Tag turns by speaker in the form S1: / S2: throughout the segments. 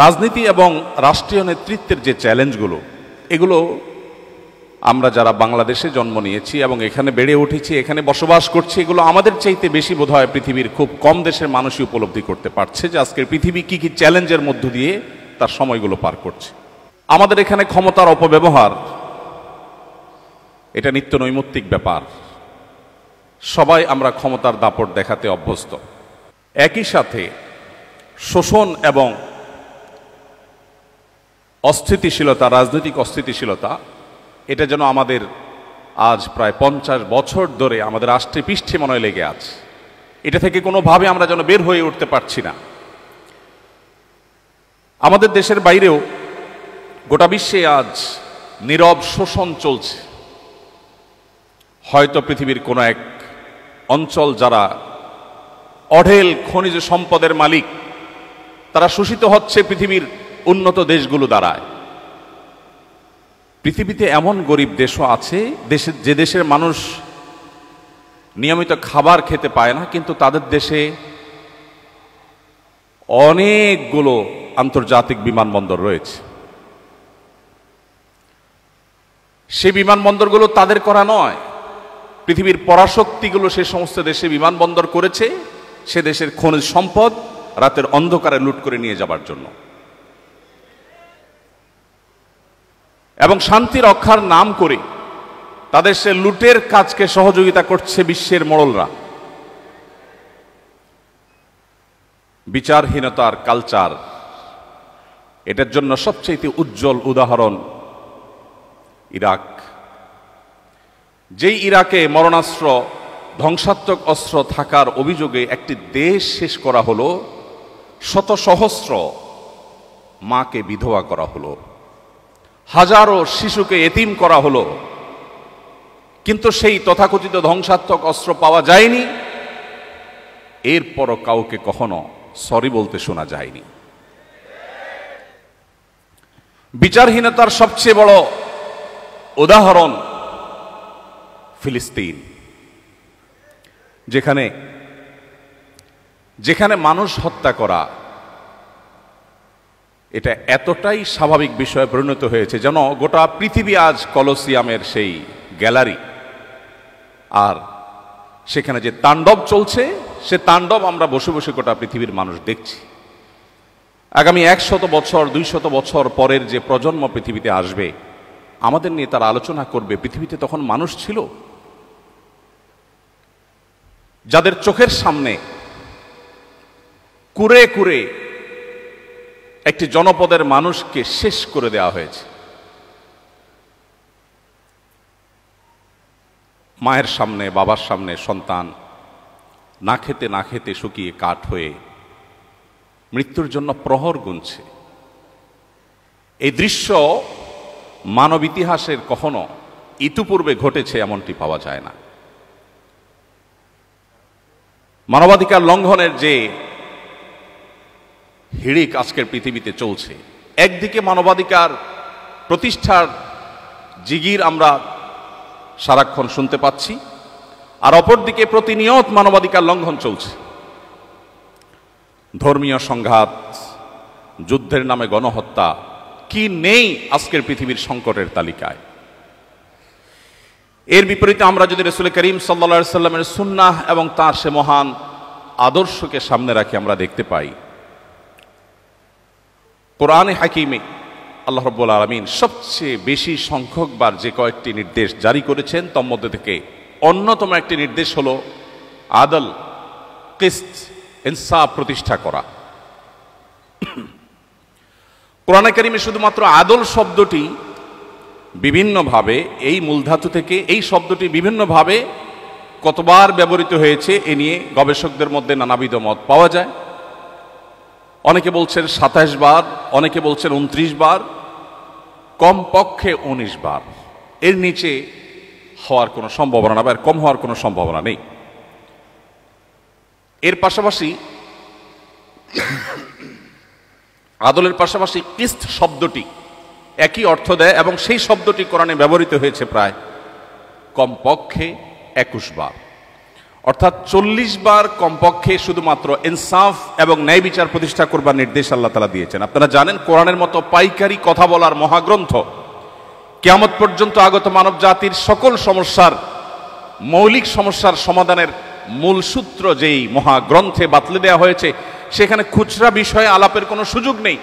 S1: রাজনীতি এবং রাষ্ট্রীয় নেতৃত্বের যে চ্যালেঞ্জগুলো, এগুলো আমরা যারা বাংলাদেশে জন্ম নিয়েছি এবং এখানে বেড়ে উঠেছি, এখানে বসবাস করছি, এগুলো আমাদের চাইতে বেশি বোধহয় পৃথিবীর খুব কম দেশের মানুষই উপলব্ধি করতে পারছে যে আজকের পৃথিবী কি কি চ্যালেঞ্জের মধ্য দিয়ে তার সময়গুলো পার করছে। আমাদের এখানে ক্ষমতার অপব্যবহার এটা নিত্য নৈমিত্তিক ব্যাপার। সবাই আমরা ক্ষমতার দাপট দেখাতে অভ্যস্ত। একই সাথে শোষণ এবং অস্থিতিশীলতা, রাজনৈতিক অস্থিতিশীলতা, এটা যেন আমাদের আজ প্রায় 50 বছর ধরে আমাদের আষ্টে পৃষ্ঠে মনে হয় লেগে আছে। এটা থেকে কোনোভাবে আমরা যেন বের হয়ে উঠতে পারছি না। আমাদের দেশের বাইরেও গোটা বিশ্বে আজ নীরব শোষণ চলছে। হয়তো পৃথিবীর কোনো এক অঞ্চল যারা অঢেল খনিজ সম্পদের মালিক, তারা শোষিত হচ্ছে পৃথিবীর উন্নত দেশগুলো দ্বারায়। পৃথিবীতে এমন গরিব দেশও আছে যে দেশের মানুষ নিয়মিত খাবার খেতে পায় না, কিন্তু তাদের দেশে অনেকগুলো আন্তর্জাতিক বিমানবন্দর রয়েছে। সেই বিমানবন্দরগুলো তাদের করা নয়, পৃথিবীর পরাশক্তিগুলো সে সমস্ত দেশে বিমানবন্দর করেছে সে দেশের খনিজ সম্পদ রাতের অন্ধকারে লুট করে নিয়ে যাবার জন্য। এবং শান্তি রক্ষার নাম করে তাদের সে লুটের কাজকে সহযোগিতা করছে বিশ্বের মোড়লরা। বিচারহীনতার কালচার, এটার জন্য সবচেয়ে উজ্জ্বল উদাহরণ ইরাক। যেই ইরাকে মরণাস্ত্র, ধ্বংসাত্মক অস্ত্র থাকার অভিযোগে একটি দেশ শেষ করা হলো, শত সহস্র মাকে বিধবা করা হলো, হাজারো শিশুকে এতিম করা হলো, কিন্তু সেই তথাকথিত ধ্বংসাত্মক অস্ত্র পাওয়া যায়নি। এরপরও কাউকে কখনো সরি বলতে শোনা যায়নি। বিচারহীনতার সবচেয়ে বড় উদাহরণ ফিলিস্তিন, যেখানে মানুষ হত্যা করা এটা এতটাই স্বাভাবিক বিষয়ে পরিণত হয়েছে যেন গোটা পৃথিবী আজ কলোসিয়ামের সেই গ্যালারি। আর সেখানে যে তাণ্ডব চলছে, সে তাণ্ডব আমরা বসে বসে গোটা পৃথিবীর মানুষ দেখছি। আগামী 100 বছর 200 বছর পরের যে প্রজন্ম পৃথিবীতে আসবে, আমাদের নিয়ে তারা আলোচনা করবে পৃথিবীতে তখন মানুষ ছিল যাদের চোখের সামনে কুরে কুরে একটি জনপদের মানুষকে শেষ করে দেওয়া হয়েছে। মায়ের সামনে, বাবার সামনে সন্তান না খেতে না খেতে শুকিয়ে কাঠ হয়ে মৃত্যুর জন্য প্রহর গুনছে। এই দৃশ্য মানব ইতিহাসের কখনো ইতিপূর্বে ঘটেছে এমনটি পাওয়া যায় না। মানবাধিকার লঙ্ঘনের যে হিড়িক আজকের পৃথিবীতে চলছে, একদিকে মানবাধিকার প্রতিষ্ঠার জিগির আমরা সারাক্ষণ শুনতে পাচ্ছি, আর অপরদিকে প্রতিনিয়ত মানবাধিকার লঙ্ঘন চলছে। ধর্মীয় সংঘাত, যুদ্ধের নামে গণহত্যা, কি নেই আজকের পৃথিবীর সংকটের তালিকায়। এর বিপরীতে আমরা যদি রাসূল করিম সাল্লাল্লাহু আলাইহি সাল্লামের সুন্নাহ এবং তার সে মহান আদর্শকে সামনে রাখি, আমরা দেখতে পাই কোরআনে হাকিমে আল্লাহ রাব্বুল আলামিন সবচেয়ে বেশি সংখ্যকবার যে কয়েকটি নির্দেশ জারি করেছেন, তার মধ্যে থেকে অন্যতম একটি নির্দেশ হলো আদল, কিসত, ইনসাফ প্রতিষ্ঠা করা। কোরআনে কারিমে শুধুমাত্র আদল শব্দটি বিভিন্নভাবে, এই মূলধাতু থেকে এই শব্দটি বিভিন্নভাবে কতবার ব্যবহৃত হয়েছে এ নিয়ে গবেষকদের মধ্যে নানাবিধ মত পাওয়া যায়। অনেকে বলছেন 27 বার, অনেকে বলছেন 29 বার, কমপক্ষে 19 বার। এর নিচে হওয়ার কোনো সম্ভাবনা না, বা কম হওয়ার কোনো সম্ভাবনা নেই। এর পাশাপাশি আদলের পাশাপাশি কিস্ত শব্দটি একই অর্থ দেয়, এবং সেই শব্দটি কোরআনে ব্যবহৃত হয়েছে প্রায় কমপক্ষে 21 বার। অর্থাৎ 40 বার কমপক্ষে শুধুমাত্র ইনসাফ এবং ন্যায় বিচার প্রতিষ্ঠা করবার নির্দেশ আল্লাহ তাআলা দিয়েছেন। আপনারা জানেন কোরআনের মতো পাইকারি কথা বলার মহাগ্রন্থ কিয়ামত পর্যন্ত আগত মানব জাতির সকল সমস্যার, মৌলিক সমস্যার সমাধানের মূল সূত্র যেই মহাগ্রন্থে বাতলে দেওয়া হয়েছে, সেখানে খুচরা বিষয়ে আলাপের কোনো সুযোগ নেই।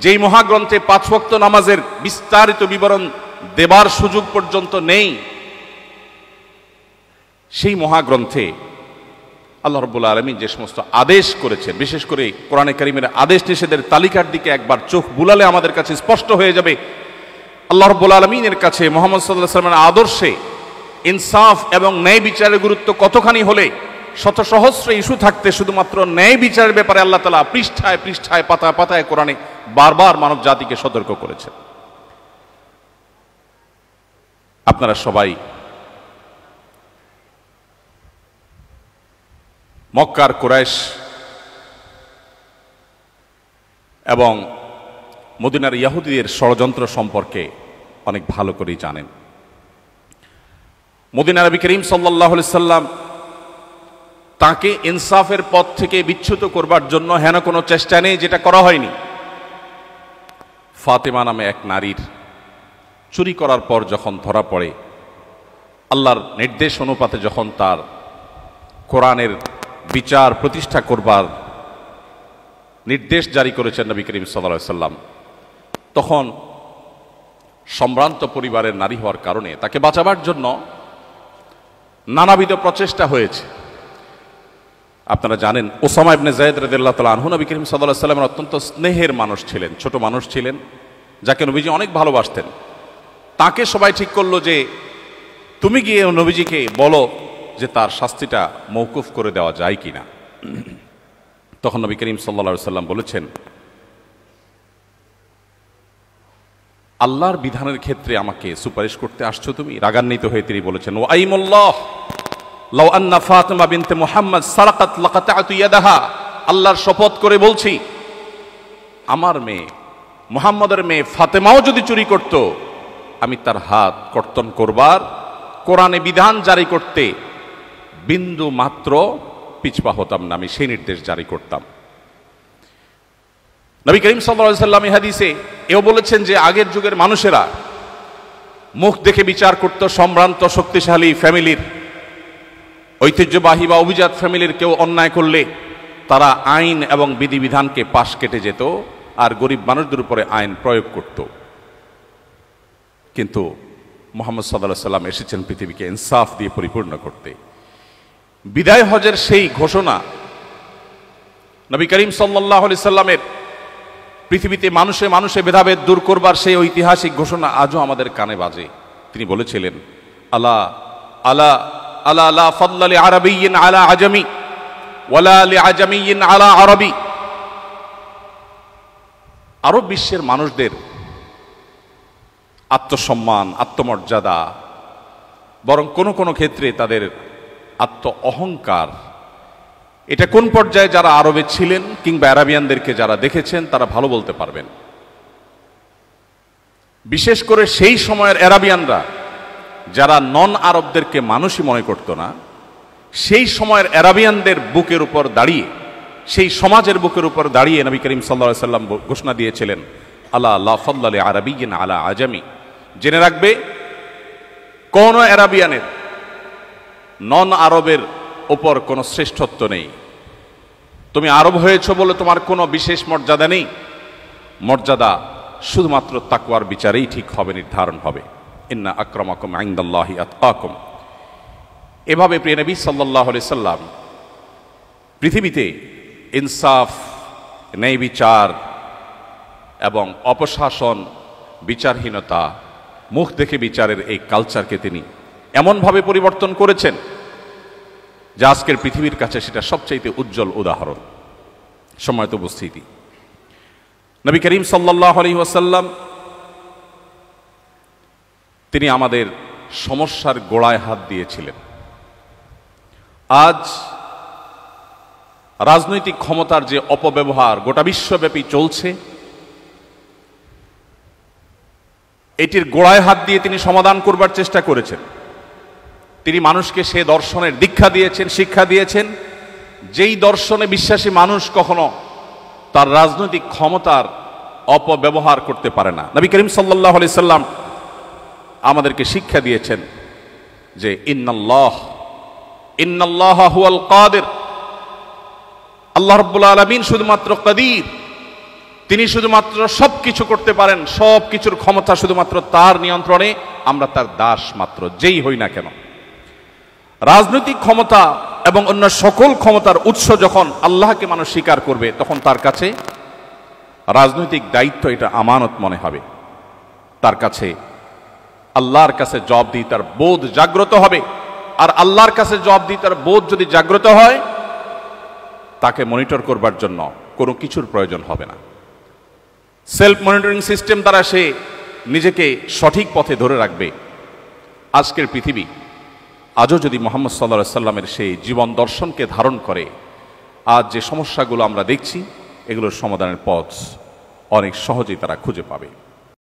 S1: যেই মহাগ্রন্থে 5 ওয়াক্ত নামাজের বিস্তারিত বিবরণ দেবার সুযোগ পর্যন্ত নেই, সেই মহাগ্রন্থে আল্লাহ রাব্বুল আলামিন যে সমস্ত আদেশ করেছেন, বিশেষ করে কোরআনে কারীমের আদেশ নিষেধের তালিকার দিকে একবার চোখ বুলালে আমাদের কাছে স্পষ্ট হয়ে যাবে আল্লাহ রাব্বুল আলামিনের কাছে মুহাম্মদ সাল্লাল্লাহু আলাইহি ওয়াসাল্লামের আদর্শে ইনসাফ এবং ন্যায় বিচারের গুরুত্ব কতখানি হলে শত সহস্র ইস্যু থাকতে শুধুমাত্র ন্যায় বিচারের ব্যাপারে আল্লাহ তাআলা পৃষ্ঠায় পৃষ্ঠায় পাতায় পাতায় কোরআনে বারবার মানব জাতিকে সতর্ক করেছেন। আপনারা সবাই মক্কার কুরাইশ এবং মদিনার ইহুদিদের ষড়যন্ত্র সম্পর্কে অনেক ভালো করেই জানেন। মদিনার নবী করিম সাল্লাল্লাহু আলাইহি সাল্লাম তাকে ইনসাফের পথ থেকে বিচ্যুত করবার জন্য হেন কোনো চেষ্টা নেই যেটা করা হয়নি। ফাতেমা নামে এক নারীর চুরি করার পর যখন ধরা পড়ে, আল্লাহর নির্দেশ অনুপাতে যখন তার কোরআনের বিচার প্রতিষ্ঠা করবার নির্দেশ জারি করেছেন নবী করিম সাল্লাল্লাহু আলাইহি সাল্লাম, তখন সম্ভ্রান্ত পরিবারের নারী হওয়ার কারণে তাকে বাঁচাবার জন্য নানাবিধ প্রচেষ্টা হয়েছে। আপনারা জানেন ওসামা ইবনে যায়েদ রাদিয়াল্লাহু তাআলা আনহু নবী করিম সাল্লাল্লাহু আলাইহি সাল্লামের অত্যন্ত স্নেহের মানুষ ছিলেন, ছোট মানুষ ছিলেন, যাকে নবীজি অনেক ভালোবাসতেন। তাকে সবাই ঠিক করলো যে তুমি গিয়ে নবীজিকে বলো যে তার শাস্তিটা মওকুফ করে দেওয়া যায় কিনা। তখন নবী করিম সাল্লাল্লাহু আলাইহি সাল্লাম বলেছেন, আল্লাহর বিধানের ক্ষেত্রে আমাকে সুপারিশ করতে আসছো তুমি? রাগান্বিত হয়ে তিনি বলেছেন, ও আইমুল্লাহ লাউ আন্না ফাতিমা বিনতে মুহাম্মদ সারাকাত লাকাতাতু ইয়াদাহা, আল্লাহর শপথ করে বলছি আমার মেয়ে মুহাম্মদের মেয়ে ফাতেমাও যদি চুরি করত, আমি তার হাত কর্তন করবার, কোরআনে বিধান জারি করতে বিন্দু মাত্র পিছপা হতাম না, আমি সেই নির্দেশ জারি করতাম। নবী করিম সাল্লাল্লাহু আলাইহি সাল্লাম এই হাদিসে এও বলেছেন যে আগের যুগের মানুষেরা মুখ দেখে বিচার করত। সম্ভ্রান্ত শক্তিশালী ফ্যামিলির, ঐতিহ্যবাহী বা অভিজাত ফ্যামিলির কেউ অন্যায় করলে তারা আইন এবং বিধিবিধানকে পাশ কেটে যেত আর গরিব মানুষদের উপরে আইন প্রয়োগ করত। কিন্তু মুহাম্মদ সাল্লাল্লাহু আলাইহি সাল্লাম এসেছেন পৃথিবীকে ইনসাফ দিয়ে পরিপূর্ণ করতে। বিদায় হজের সেই ঘোষণা, নবী করিম সাল্লাল্লাহু আলাইহি সাল্লামের পৃথিবীতে মানুষে মানুষে ভেদাভেদ দূর করবার সেই ঐতিহাসিক ঘোষণা আজও আমাদের কানে বাজে। তিনি বলেছিলেন, আলা আলা আলা লা ফাদলা লি আরাবিয়্যিন আলা আজামি ওয়ালা লি আজামিয়্যিন আলা আরবি। আরব বিশ্বের মানুষদের আত্মসম্মান, আত্মমর্যাদা, বরং কোনো কোনো ক্ষেত্রে তাদের আত্ম অহংকার, এটা কোন পর্যায়ে যারা আরবে ছিলেন কিংবা আরাবিয়ানদেরকে যারা দেখেছেন তারা ভালো বলতে পারবেন। বিশেষ করে সেই সময়ের আরাবিয়ানরা যারা নন আরবদেরকে মানুষই মনে করত না, সেই সময়ের আরাবিয়ানদের বুকের উপর দাঁড়িয়ে, সেই সমাজের বুকের উপর দাঁড়িয়ে নবী করিম সাল্লাল্লাহু আলাইহি সাল্লাম ঘোষণা দিয়েছিলেন, আলা লা ফাদলা লি আরাবিয়্যিন আলা আজামি। জেনে রাখবে কোন আরাবিয়ানের, নন আরবের উপর কোনো শ্রেষ্ঠত্ব নেই। তুমি আরব হয়েছ বলে তোমার কোনো বিশেষ মর্যাদা নেই। মর্যাদা শুধুমাত্র তাকওয়ার বিচারেই ঠিক হবে, নির্ধারণ হবে। ইন্না আকরামাকুম ইনদাল্লাহি আতকাকুম। এভাবে প্রিয় নবী সাল্লাল্লাহু আলাইহি সাল্লাম পৃথিবীতে ইনসাফ, ন্যায় বিচার এবং অপশাসন, বিচারহীনতা, মুখ দেখে বিচারের এই কালচারকে তিনি এমনভাবে পরিবর্তন করেছেন যে আজকের পৃথিবীর কাছে সেটা সবচাইতে উজ্জ্বল উদাহরণ। সম্মানিত উপস্থিতি, নবী করিম সাল্লাল্লাহু আলাইহি ওয়াসাল্লাম তিনি আমাদের সমস্যার গোড়ায় হাত দিয়েছিলেন। আজ রাজনৈতিক ক্ষমতার যে অপব্যবহার গোটা বিশ্বব্যাপী চলছে, এটির গোড়ায় হাত দিয়ে তিনি সমাধান করবার চেষ্টা করেছেন। তিনি মানুষকে সে দর্শনের দীক্ষা দিয়েছেন, শিক্ষা দিয়েছেন, যেই দর্শনে বিশ্বাসী মানুষ কখনো তার রাজনৈতিক ক্ষমতার অপব্যবহার করতে পারে না। নবী করিম সাল্লাল্লাহু আলাইহি সাল্লাম আমাদেরকে শিক্ষা দিয়েছেন যে ইন্নাল্লাহ হুয়াল কাদির, আল্লাহ রাব্বুল আলামিন শুধুমাত্র কাদির, তিনি শুধুমাত্র সবকিছু করতে পারেন, সবকিছুর ক্ষমতা শুধুমাত্র তার নিয়ন্ত্রণে, আমরা তার দাস মাত্র, যেই হই না কেন। রাজনৈতিক ক্ষমতা এবং অন্য সকল ক্ষমতার উৎস যখন আল্লাহকে মানুষ স্বীকার করবে, তখন তার কাছে রাজনৈতিক দায়িত্ব এটা আমানত মনে হবে। তার কাছে আল্লাহর কাছে জবাবদিহিতার বোধ জাগ্রত হবে। আর আল্লাহর কাছে জবাবদিহিতার বোধ যদি জাগ্রত হয়, তাকে মনিটর করবার জন্য কোনো কিছুর প্রয়োজন হবে না। সেলফ মনিটরিং সিস্টেম দ্বারা সে নিজেকে সঠিক পথে ধরে রাখবে। আজকের পৃথিবী আজও যদি মুহাম্মদ সাল্লাল্লাহু আলাইহি সাল্লামের সেই জীবন দর্শনকে ধারণ করে, আজ যে সমস্যাগুলো আমরা দেখছি, এগুলোর সমাধানের পথ অনেক সহজেই তারা খুঁজে পাবে।